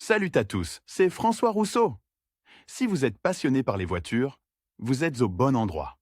Salut à tous, c'est François Rousseau. Si vous êtes passionné par les voitures, vous êtes au bon endroit.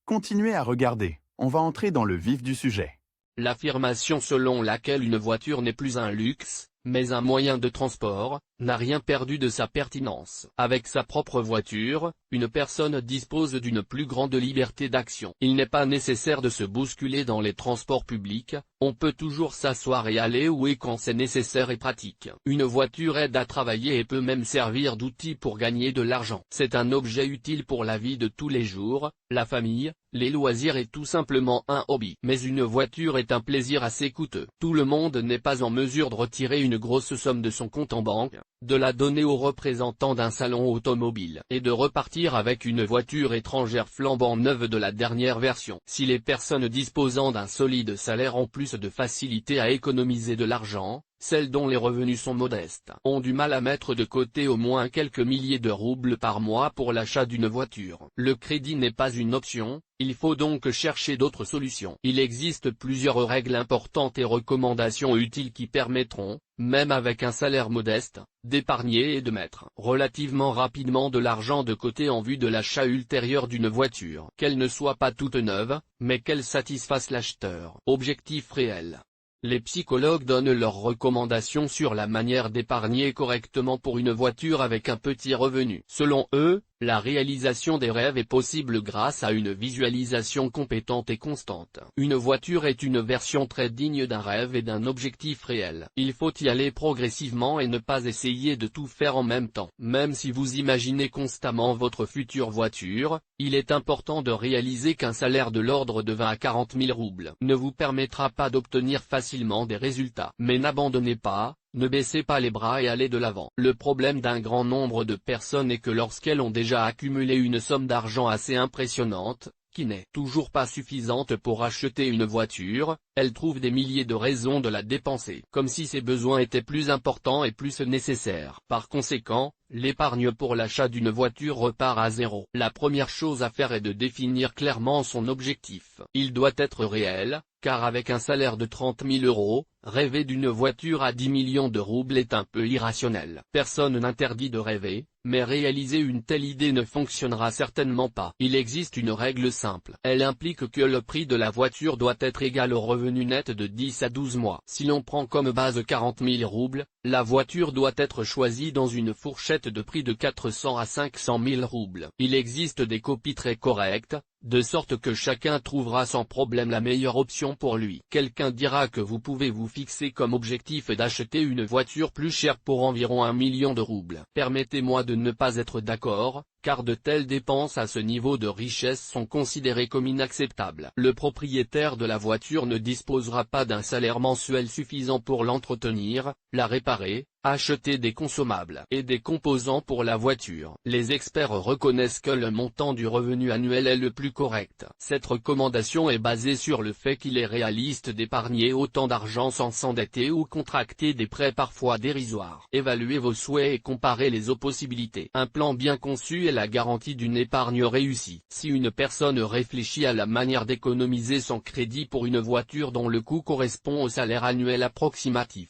Continuez à regarder, on va entrer dans le vif du sujet. L'affirmation selon laquelle une voiture n'est plus un luxe, mais un moyen de transport, n'a rien perdu de sa pertinence. Avec sa propre voiture, une personne dispose d'une plus grande liberté d'action. Il n'est pas nécessaire de se bousculer dans les transports publics, on peut toujours s'asseoir et aller où et quand c'est nécessaire et pratique. Une voiture aide à travailler et peut même servir d'outil pour gagner de l'argent. C'est un objet utile pour la vie de tous les jours, la famille, les loisirs et tout simplement un hobby. Mais une voiture est un plaisir assez coûteux. Tout le monde n'est pas en mesure de retirer une grosse somme de son compte en banque, de la donner aux représentants d'un salon automobile et de repartir avec une voiture étrangère flambant neuve de la dernière version. Si les personnes disposant d'un solide salaire ont plus de facilité à économiser de l'argent, celles dont les revenus sont modestes ont du mal à mettre de côté au moins quelques milliers de roubles par mois pour l'achat d'une voiture. Le crédit n'est pas une option, il faut donc chercher d'autres solutions. Il existe plusieurs règles importantes et recommandations utiles qui permettront, même avec un salaire modeste, d'épargner et de mettre relativement rapidement de l'argent de côté en vue de l'achat ultérieur d'une voiture. Qu'elle ne soit pas toute neuve, mais qu'elle satisfasse l'acheteur. Objectif réel. Les psychologues donnent leurs recommandations sur la manière d'épargner correctement pour une voiture avec un petit revenu. Selon eux, la réalisation des rêves est possible grâce à une visualisation compétente et constante. Une voiture est une version très digne d'un rêve et d'un objectif réel. Il faut y aller progressivement et ne pas essayer de tout faire en même temps. Même si vous imaginez constamment votre future voiture, il est important de réaliser qu'un salaire de l'ordre de 20 à 40 000 roubles ne vous permettra pas d'obtenir facilement des résultats. Mais n'abandonnez pas. Ne baissez pas les bras et allez de l'avant. Le problème d'un grand nombre de personnes est que lorsqu'elles ont déjà accumulé une somme d'argent assez impressionnante, qui n'est toujours pas suffisante pour acheter une voiture, elles trouvent des milliers de raisons de la dépenser, comme si ses besoins étaient plus importants et plus nécessaires. Par conséquent, l'épargne pour l'achat d'une voiture repart à zéro. La première chose à faire est de définir clairement son objectif. Il doit être réel, car avec un salaire de 30 000 €, rêver d'une voiture à 10 millions de roubles est un peu irrationnel. Personne n'interdit de rêver, mais réaliser une telle idée ne fonctionnera certainement pas. Il existe une règle simple. Elle implique que le prix de la voiture doit être égal au revenu net de 10 à 12 mois. Si l'on prend comme base 40 000 roubles, la voiture doit être choisie dans une fourchette de prix de 400 à 500 000 roubles. Il existe des copies très correctes, de sorte que chacun trouvera sans problème la meilleure option pour lui. Quelqu'un dira que vous pouvez vous fixer comme objectif d'acheter une voiture plus chère pour environ 1 million de roubles. Permettez-moi de ne pas être d'accord, car de telles dépenses à ce niveau de richesse sont considérées comme inacceptables. Le propriétaire de la voiture ne disposera pas d'un salaire mensuel suffisant pour l'entretenir, la réparer, acheter des consommables et des composants pour la voiture. Les experts reconnaissent que le montant du revenu annuel est le plus correct. Cette recommandation est basée sur le fait qu'il est réaliste d'épargner autant d'argent sans s'endetter ou contracter des prêts parfois dérisoires. Évaluez vos souhaits et comparez les possibilités. Un plan bien conçu est la garantie d'une épargne réussie. Si une personne réfléchit à la manière d'économiser son crédit pour une voiture dont le coût correspond au salaire annuel approximatif,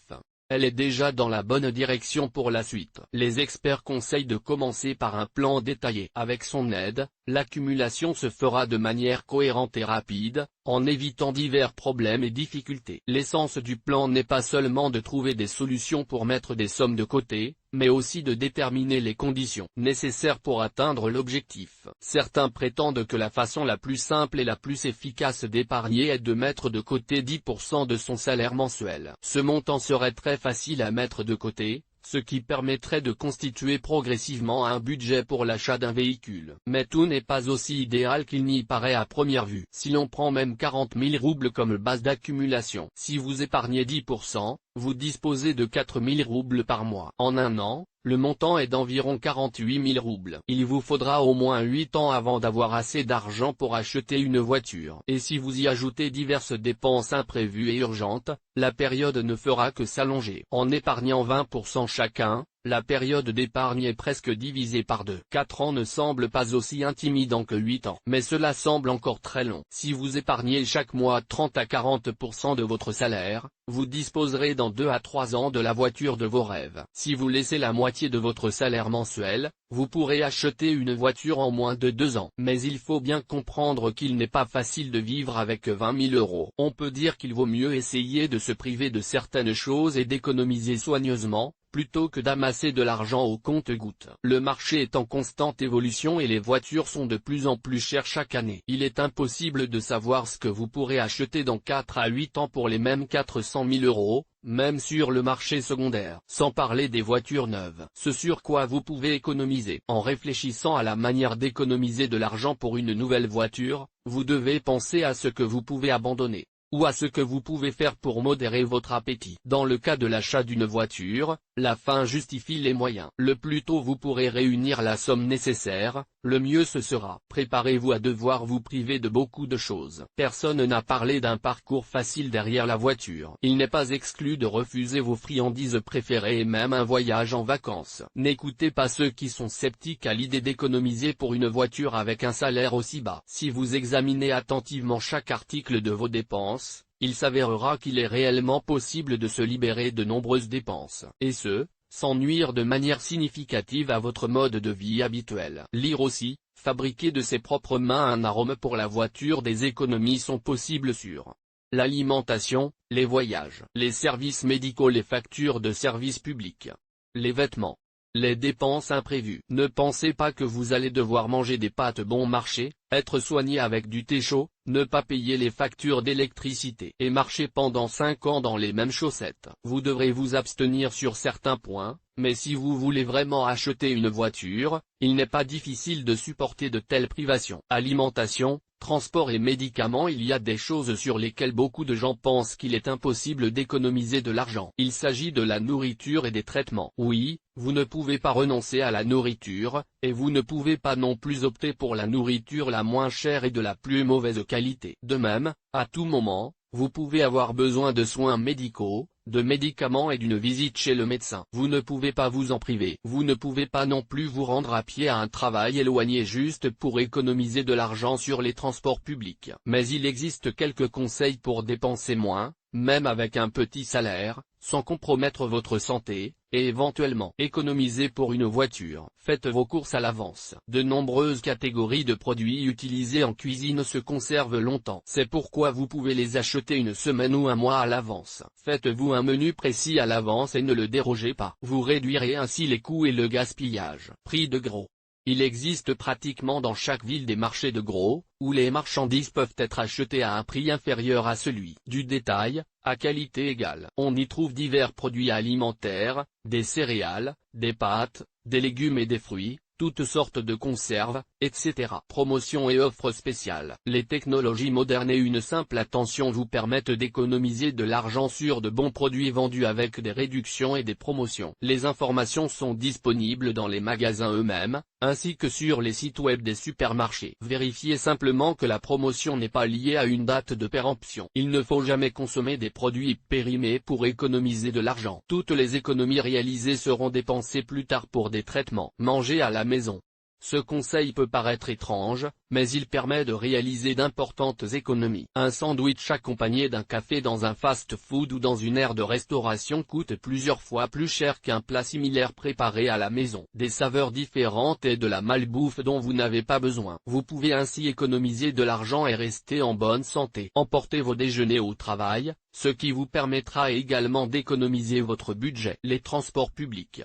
elle est déjà dans la bonne direction pour la suite. Les experts conseillent de commencer par un plan détaillé. Avec son aide, l'accumulation se fera de manière cohérente et rapide, en évitant divers problèmes et difficultés. L'essence du plan n'est pas seulement de trouver des solutions pour mettre des sommes de côté, mais aussi de déterminer les conditions nécessaires pour atteindre l'objectif. Certains prétendent que la façon la plus simple et la plus efficace d'épargner est de mettre de côté 10% de son salaire mensuel. Ce montant serait très facile à mettre de côté, ce qui permettrait de constituer progressivement un budget pour l'achat d'un véhicule. Mais tout n'est pas aussi idéal qu'il n'y paraît à première vue. Si l'on prend même 40 000 roubles comme base d'accumulation, si vous épargnez 10%, vous disposez de 4 000 roubles par mois. En un an, le montant est d'environ 48 000 roubles. Il vous faudra au moins 8 ans avant d'avoir assez d'argent pour acheter une voiture. Et si vous y ajoutez diverses dépenses imprévues et urgentes, la période ne fera que s'allonger. En épargnant 20% chacun, La période d'épargne est presque divisée par deux. 4 ans ne semble pas aussi intimidant que 8 ans. Mais cela semble encore très long. Si vous épargnez chaque mois 30 à 40% de votre salaire, vous disposerez dans 2 à 3 ans de la voiture de vos rêves. Si vous laissez la moitié de votre salaire mensuel, vous pourrez acheter une voiture en moins de 2 ans. Mais il faut bien comprendre qu'il n'est pas facile de vivre avec 20 000 euros. On peut dire qu'il vaut mieux essayer de se priver de certaines choses et d'économiser soigneusement, plutôt que d'amasser de l'argent au compte-gouttes. Le marché est en constante évolution et les voitures sont de plus en plus chères chaque année. Il est impossible de savoir ce que vous pourrez acheter dans 4 à 8 ans pour les mêmes 400 000 euros, même sur le marché secondaire. Sans parler des voitures neuves. Ce sur quoi vous pouvez économiser. En réfléchissant à la manière d'économiser de l'argent pour une nouvelle voiture, vous devez penser à ce que vous pouvez abandonner, ou à ce que vous pouvez faire pour modérer votre appétit. Dans le cas de l'achat d'une voiture, la fin justifie les moyens. Le plus tôt vous pourrez réunir la somme nécessaire, le mieux ce sera. Préparez-vous à devoir vous priver de beaucoup de choses. Personne n'a parlé d'un parcours facile derrière la voiture. Il n'est pas exclu de refuser vos friandises préférées et même un voyage en vacances. N'écoutez pas ceux qui sont sceptiques à l'idée d'économiser pour une voiture avec un salaire aussi bas. Si vous examinez attentivement chaque article de vos dépenses, il s'avérera qu'il est réellement possible de se libérer de nombreuses dépenses. Et ce, sans nuire de manière significative à votre mode de vie habituel. Lire aussi, fabriquer de ses propres mains un arôme pour la voiture. Des économies sont possibles sur l'alimentation, les voyages, les services médicaux, les factures de services publics, les vêtements, les dépenses imprévues. Ne pensez pas que vous allez devoir manger des pâtes bon marché, être soigné avec du thé chaud, ne pas payer les factures d'électricité et marcher pendant 5 ans dans les mêmes chaussettes. Vous devrez vous abstenir sur certains points, mais si vous voulez vraiment acheter une voiture, il n'est pas difficile de supporter de telles privations. Alimentation, transport et médicaments. Il y a des choses sur lesquelles beaucoup de gens pensent qu'il est impossible d'économiser de l'argent. Il s'agit de la nourriture et des traitements. Oui, vous ne pouvez pas renoncer à la nourriture, et vous ne pouvez pas non plus opter pour la nourriture la moins chère et de la plus mauvaise qualité. De même, à tout moment, vous pouvez avoir besoin de soins médicaux, de médicaments et d'une visite chez le médecin. Vous ne pouvez pas vous en priver. Vous ne pouvez pas non plus vous rendre à pied à un travail éloigné juste pour économiser de l'argent sur les transports publics. Mais il existe quelques conseils pour dépenser moins, même avec un petit salaire, sans compromettre votre santé, et éventuellement économiser pour une voiture. Faites vos courses à l'avance. De nombreuses catégories de produits utilisés en cuisine se conservent longtemps. C'est pourquoi vous pouvez les acheter une semaine ou un mois à l'avance. Faites-vous un menu précis à l'avance et ne le dérogez pas. Vous réduirez ainsi les coûts et le gaspillage. Prix de gros. Il existe pratiquement dans chaque ville des marchés de gros, où les marchandises peuvent être achetées à un prix inférieur à celui du détail, à qualité égale. On y trouve divers produits alimentaires, des céréales, des pâtes, des légumes et des fruits, toutes sortes de conserves, etc. Promotions et offres spéciales. Les technologies modernes et une simple attention vous permettent d'économiser de l'argent sur de bons produits vendus avec des réductions et des promotions. Les informations sont disponibles dans les magasins eux-mêmes, ainsi que sur les sites web des supermarchés. Vérifiez simplement que la promotion n'est pas liée à une date de péremption. Il ne faut jamais consommer des produits périmés pour économiser de l'argent. Toutes les économies réalisées seront dépensées plus tard pour des traitements. Manger à la maison. Ce conseil peut paraître étrange, mais il permet de réaliser d'importantes économies. Un sandwich accompagné d'un café dans un fast-food ou dans une aire de restauration coûte plusieurs fois plus cher qu'un plat similaire préparé à la maison. Des saveurs différentes et de la malbouffe dont vous n'avez pas besoin. Vous pouvez ainsi économiser de l'argent et rester en bonne santé. Emportez vos déjeuners au travail, ce qui vous permettra également d'économiser votre budget. Les transports publics.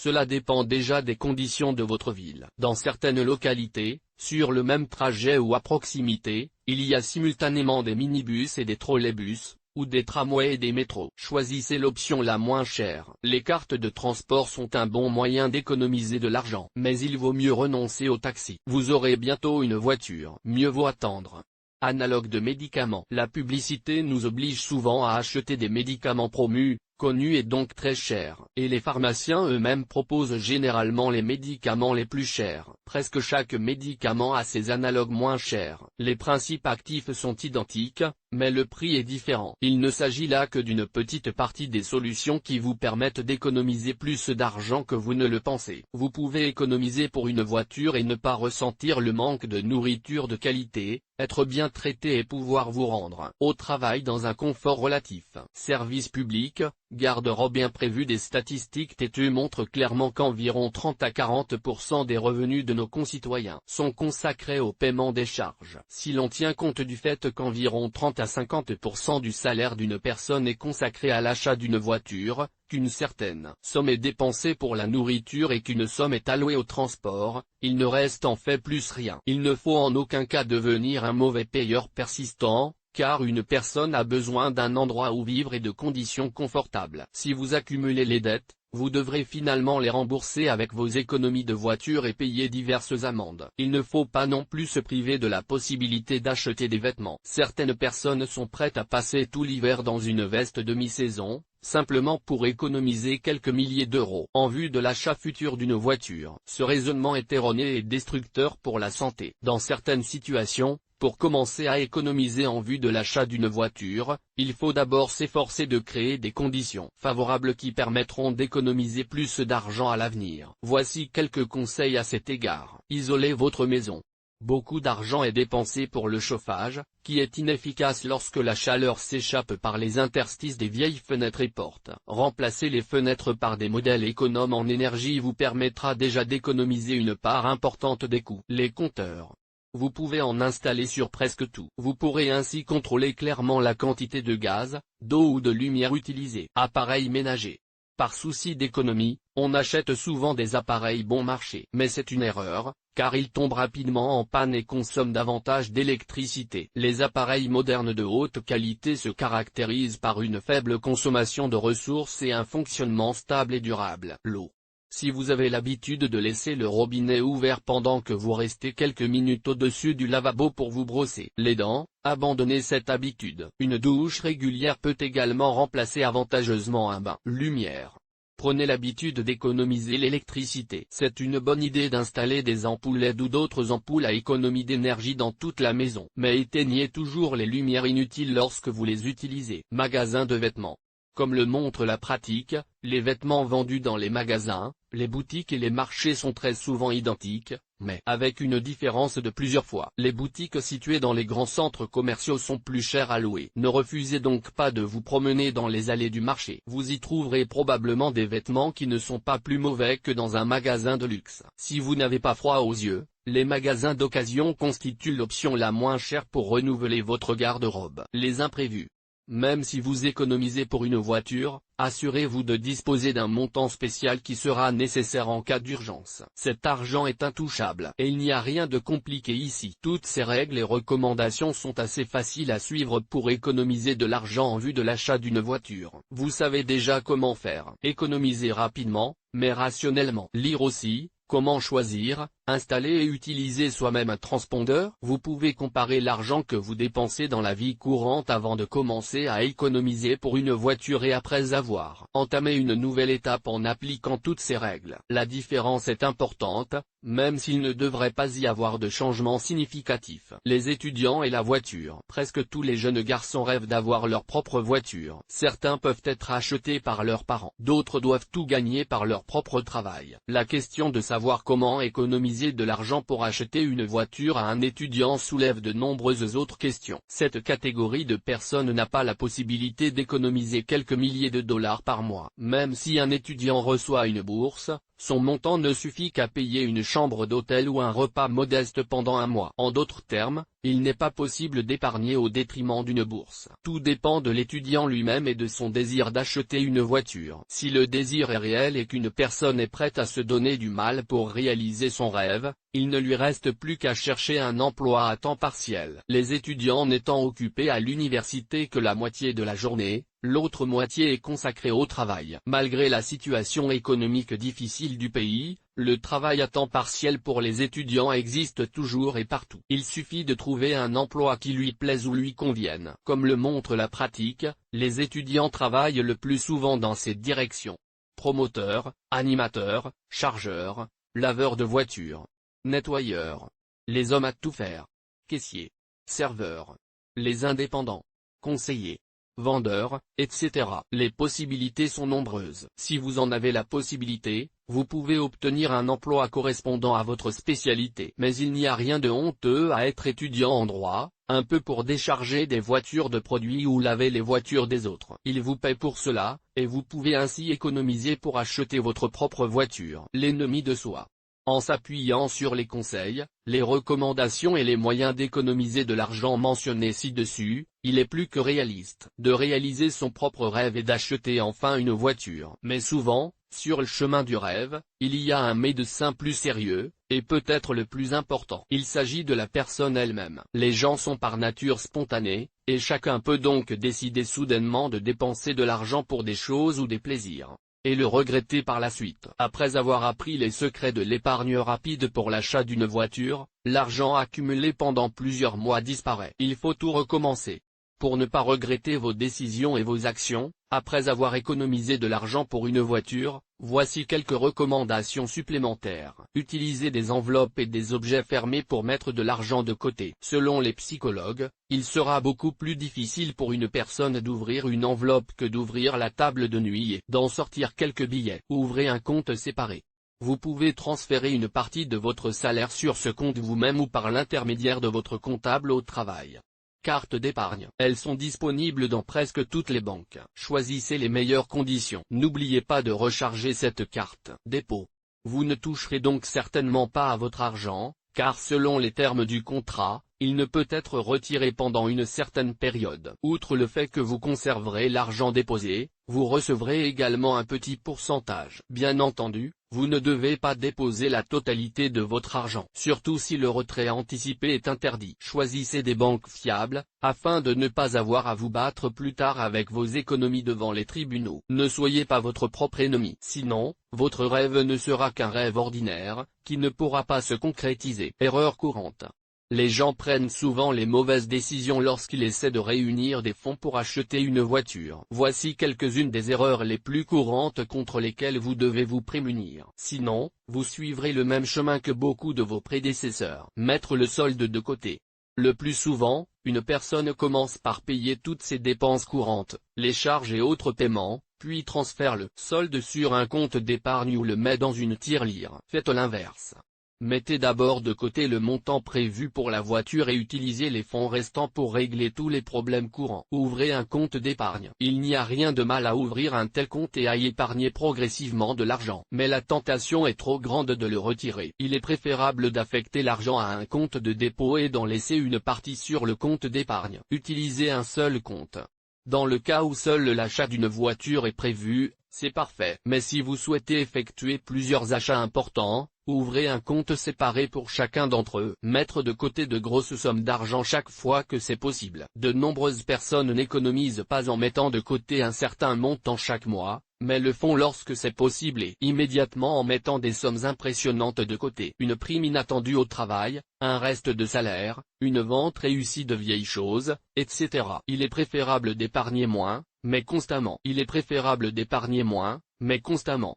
Cela dépend déjà des conditions de votre ville. Dans certaines localités, sur le même trajet ou à proximité, il y a simultanément des minibus et des trolleybus, ou des tramways et des métros. Choisissez l'option la moins chère. Les cartes de transport sont un bon moyen d'économiser de l'argent. Mais il vaut mieux renoncer au taxi. Vous aurez bientôt une voiture. Mieux vaut attendre. Analogue de médicaments. La publicité nous oblige souvent à acheter des médicaments promus, connu et donc très cher. Et les pharmaciens eux-mêmes proposent généralement les médicaments les plus chers. Presque chaque médicament a ses analogues moins chers. Les principes actifs sont identiques, mais le prix est différent. Il ne s'agit là que d'une petite partie des solutions qui vous permettent d'économiser plus d'argent que vous ne le pensez. Vous pouvez économiser pour une voiture et ne pas ressentir le manque de nourriture de qualité, être bien traité et pouvoir vous rendre au travail dans un confort relatif. Service public, garde-robe imprévu. Des statistiques têtues montrent clairement qu'environ 30 à 40% des revenus de nos concitoyens sont consacrés au paiement des charges. Si l'on tient compte du fait qu'environ 30 à 50% du salaire d'une personne est consacré à l'achat d'une voiture, qu'une certaine somme est dépensée pour la nourriture et qu'une somme est allouée au transport, il ne reste en fait plus rien. Il ne faut en aucun cas devenir un mauvais payeur persistant, car une personne a besoin d'un endroit où vivre et de conditions confortables. Si vous accumulez les dettes, vous devrez finalement les rembourser avec vos économies de voiture et payer diverses amendes. Il ne faut pas non plus se priver de la possibilité d'acheter des vêtements. Certaines personnes sont prêtes à passer tout l'hiver dans une veste demi-saison, simplement pour économiser quelques milliers d'euros en vue de l'achat futur d'une voiture. Ce raisonnement est erroné et destructeur pour la santé. Dans certaines situations, pour commencer à économiser en vue de l'achat d'une voiture, il faut d'abord s'efforcer de créer des conditions favorables qui permettront d'économiser plus d'argent à l'avenir. Voici quelques conseils à cet égard. Isolez votre maison. Beaucoup d'argent est dépensé pour le chauffage, qui est inefficace lorsque la chaleur s'échappe par les interstices des vieilles fenêtres et portes. Remplacer les fenêtres par des modèles économes en énergie vous permettra déjà d'économiser une part importante des coûts. Les compteurs. Vous pouvez en installer sur presque tout. Vous pourrez ainsi contrôler clairement la quantité de gaz, d'eau ou de lumière utilisée. Appareils ménagers. Par souci d'économie, on achète souvent des appareils bon marché. Mais c'est une erreur, car ils tombent rapidement en panne et consomment davantage d'électricité. Les appareils modernes de haute qualité se caractérisent par une faible consommation de ressources et un fonctionnement stable et durable. L'eau. Si vous avez l'habitude de laisser le robinet ouvert pendant que vous restez quelques minutes au-dessus du lavabo pour vous brosser les dents, abandonnez cette habitude. Une douche régulière peut également remplacer avantageusement un bain. Lumière. Prenez l'habitude d'économiser l'électricité. C'est une bonne idée d'installer des ampoules LED ou d'autres ampoules à économie d'énergie dans toute la maison. Mais éteignez toujours les lumières inutiles lorsque vous les utilisez. Magasin de vêtements. Comme le montre la pratique, les vêtements vendus dans les magasins, les boutiques et les marchés sont très souvent identiques, mais avec une différence de plusieurs fois. Les boutiques situées dans les grands centres commerciaux sont plus chères à louer. Ne refusez donc pas de vous promener dans les allées du marché. Vous y trouverez probablement des vêtements qui ne sont pas plus mauvais que dans un magasin de luxe. Si vous n'avez pas froid aux yeux, les magasins d'occasion constituent l'option la moins chère pour renouveler votre garde-robe. Les imprévus. Même si vous économisez pour une voiture, assurez-vous de disposer d'un montant spécial qui sera nécessaire en cas d'urgence. Cet argent est intouchable et il n'y a rien de compliqué ici. Toutes ces règles et recommandations sont assez faciles à suivre pour économiser de l'argent en vue de l'achat d'une voiture. Vous savez déjà comment faire. Économiser rapidement, mais rationnellement. Lire aussi. Comment choisir, installer et utiliser soi-même un transpondeur? Vous pouvez comparer l'argent que vous dépensez dans la vie courante avant de commencer à économiser pour une voiture et après avoir entamé une nouvelle étape en appliquant toutes ces règles. La différence est importante, même s'il ne devrait pas y avoir de changement significatif. Les étudiants et la voiture. Presque tous les jeunes garçons rêvent d'avoir leur propre voiture. Certains peuvent être achetés par leurs parents. D'autres doivent tout gagner par leur propre travail. La question de savoir comment économiser de l'argent pour acheter une voiture à un étudiant soulève de nombreuses autres questions. Cette catégorie de personnes n'a pas la possibilité d'économiser quelques milliers de dollars par mois. Même si un étudiant reçoit une bourse, son montant ne suffit qu'à payer une chambre d'hôtel ou un repas modeste pendant un mois. En d'autres termes, il n'est pas possible d'épargner au détriment d'une bourse. Tout dépend de l'étudiant lui-même et de son désir d'acheter une voiture. Si le désir est réel et qu'une personne est prête à se donner du mal pour réaliser son rêve, il ne lui reste plus qu'à chercher un emploi à temps partiel. Les étudiants n'étant occupés à l'université que la moitié de la journée, l'autre moitié est consacrée au travail. Malgré la situation économique difficile du pays, le travail à temps partiel pour les étudiants existe toujours et partout. Il suffit de trouver un emploi qui lui plaise ou lui convienne. Comme le montre la pratique, les étudiants travaillent le plus souvent dans ces directions: promoteur, animateur, chargeur, laveur de voitures, nettoyeur, les hommes à tout faire, caissier, serveur, les indépendants, conseillers, vendeurs, etc. Les possibilités sont nombreuses. Si vous en avez la possibilité, vous pouvez obtenir un emploi correspondant à votre spécialité. Mais il n'y a rien de honteux à être étudiant en droit, un peu pour décharger des voitures de produits ou laver les voitures des autres. Ils vous paient pour cela, et vous pouvez ainsi économiser pour acheter votre propre voiture. L'ennemi de soi. En s'appuyant sur les conseils, les recommandations et les moyens d'économiser de l'argent mentionnés ci-dessus, il est plus que réaliste de réaliser son propre rêve et d'acheter enfin une voiture. Mais souvent, sur le chemin du rêve, il y a un médecin plus sérieux, et peut-être le plus important. Il s'agit de la personne elle-même. Les gens sont par nature spontanés, et chacun peut donc décider soudainement de dépenser de l'argent pour des choses ou des plaisirs, et le regretter par la suite. Après avoir appris les secrets de l'épargne rapide pour l'achat d'une voiture, l'argent accumulé pendant plusieurs mois disparaît. Il faut tout recommencer. Pour ne pas regretter vos décisions et vos actions, après avoir économisé de l'argent pour une voiture, voici quelques recommandations supplémentaires. Utilisez des enveloppes et des objets fermés pour mettre de l'argent de côté. Selon les psychologues, il sera beaucoup plus difficile pour une personne d'ouvrir une enveloppe que d'ouvrir la table de nuit et d'en sortir quelques billets. Ouvrez un compte séparé. Vous pouvez transférer une partie de votre salaire sur ce compte vous-même ou par l'intermédiaire de votre comptable au travail. Cartes d'épargne. Elles sont disponibles dans presque toutes les banques. Choisissez les meilleures conditions. N'oubliez pas de recharger cette carte. Dépôt. Vous ne toucherez donc certainement pas à votre argent, car selon les termes du contrat, il ne peut être retiré pendant une certaine période. Outre le fait que vous conserverez l'argent déposé, vous recevrez également un petit pourcentage. Bien entendu, vous ne devez pas déposer la totalité de votre argent, surtout si le retrait anticipé est interdit. Choisissez des banques fiables, afin de ne pas avoir à vous battre plus tard avec vos économies devant les tribunaux. Ne soyez pas votre propre ennemi. Sinon, votre rêve ne sera qu'un rêve ordinaire, qui ne pourra pas se concrétiser. Erreur courante. Les gens prennent souvent les mauvaises décisions lorsqu'ils essaient de réunir des fonds pour acheter une voiture. Voici quelques-unes des erreurs les plus courantes contre lesquelles vous devez vous prémunir. Sinon, vous suivrez le même chemin que beaucoup de vos prédécesseurs. Mettre le solde de côté. Le plus souvent, une personne commence par payer toutes ses dépenses courantes, les charges et autres paiements, puis transfère le solde sur un compte d'épargne ou le met dans une tirelire. Faites l'inverse. Mettez d'abord de côté le montant prévu pour la voiture et utilisez les fonds restants pour régler tous les problèmes courants. Ouvrez un compte d'épargne. Il n'y a rien de mal à ouvrir un tel compte et à y épargner progressivement de l'argent. Mais la tentation est trop grande de le retirer. Il est préférable d'affecter l'argent à un compte de dépôt et d'en laisser une partie sur le compte d'épargne. Utilisez un seul compte. Dans le cas où seul l'achat d'une voiture est prévu, c'est parfait. Mais si vous souhaitez effectuer plusieurs achats importants, ouvrez un compte séparé pour chacun d'entre eux. Mettre de côté de grosses sommes d'argent chaque fois que c'est possible. De nombreuses personnes n'économisent pas en mettant de côté un certain montant chaque mois, mais le font lorsque c'est possible et immédiatement en mettant des sommes impressionnantes de côté. Une prime inattendue au travail, un reste de salaire, une vente réussie de vieilles choses, etc. Il est préférable d'épargner moins, mais constamment.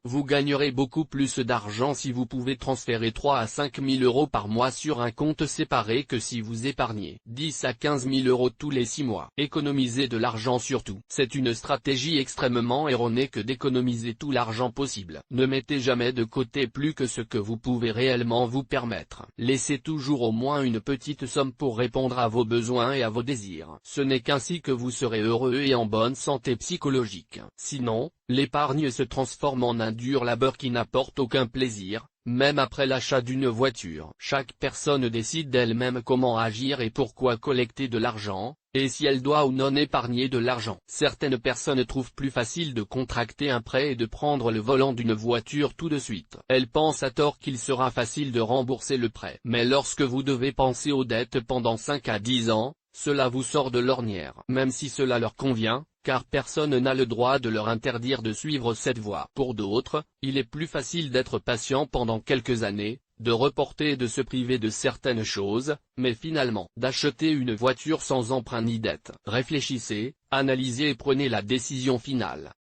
Vous gagnerez beaucoup plus d'argent si vous pouvez transférer 3 à 5 000 euros par mois sur un compte séparé que si vous épargnez 10 à 15 000 euros tous les 6 mois. Économisez de l'argent surtout. C'est une stratégie extrêmement erronée que d'économiser tout l'argent possible. Ne mettez jamais de côté plus que ce que vous pouvez réellement vous permettre. Laissez toujours au moins une petite somme pour répondre à vos besoins et à vos désirs. Ce n'est qu'ainsi que vous serez heureux et en bonne santé psychologique. Sinon, l'épargne se transforme en un dur labeur qui n'apporte aucun plaisir, même après l'achat d'une voiture. Chaque personne décide d'elle-même comment agir et pourquoi collecter de l'argent, et si elle doit ou non épargner de l'argent. Certaines personnes trouvent plus facile de contracter un prêt et de prendre le volant d'une voiture tout de suite. Elles pensent à tort qu'il sera facile de rembourser le prêt. Mais lorsque vous devez penser aux dettes pendant 5 à 10 ans, cela vous sort de l'ornière. Même si cela leur convient, car personne n'a le droit de leur interdire de suivre cette voie. Pour d'autres, il est plus facile d'être patient pendant quelques années, de reporter et de se priver de certaines choses, mais finalement, d'acheter une voiture sans emprunt ni dette. Réfléchissez, analysez et prenez la décision finale.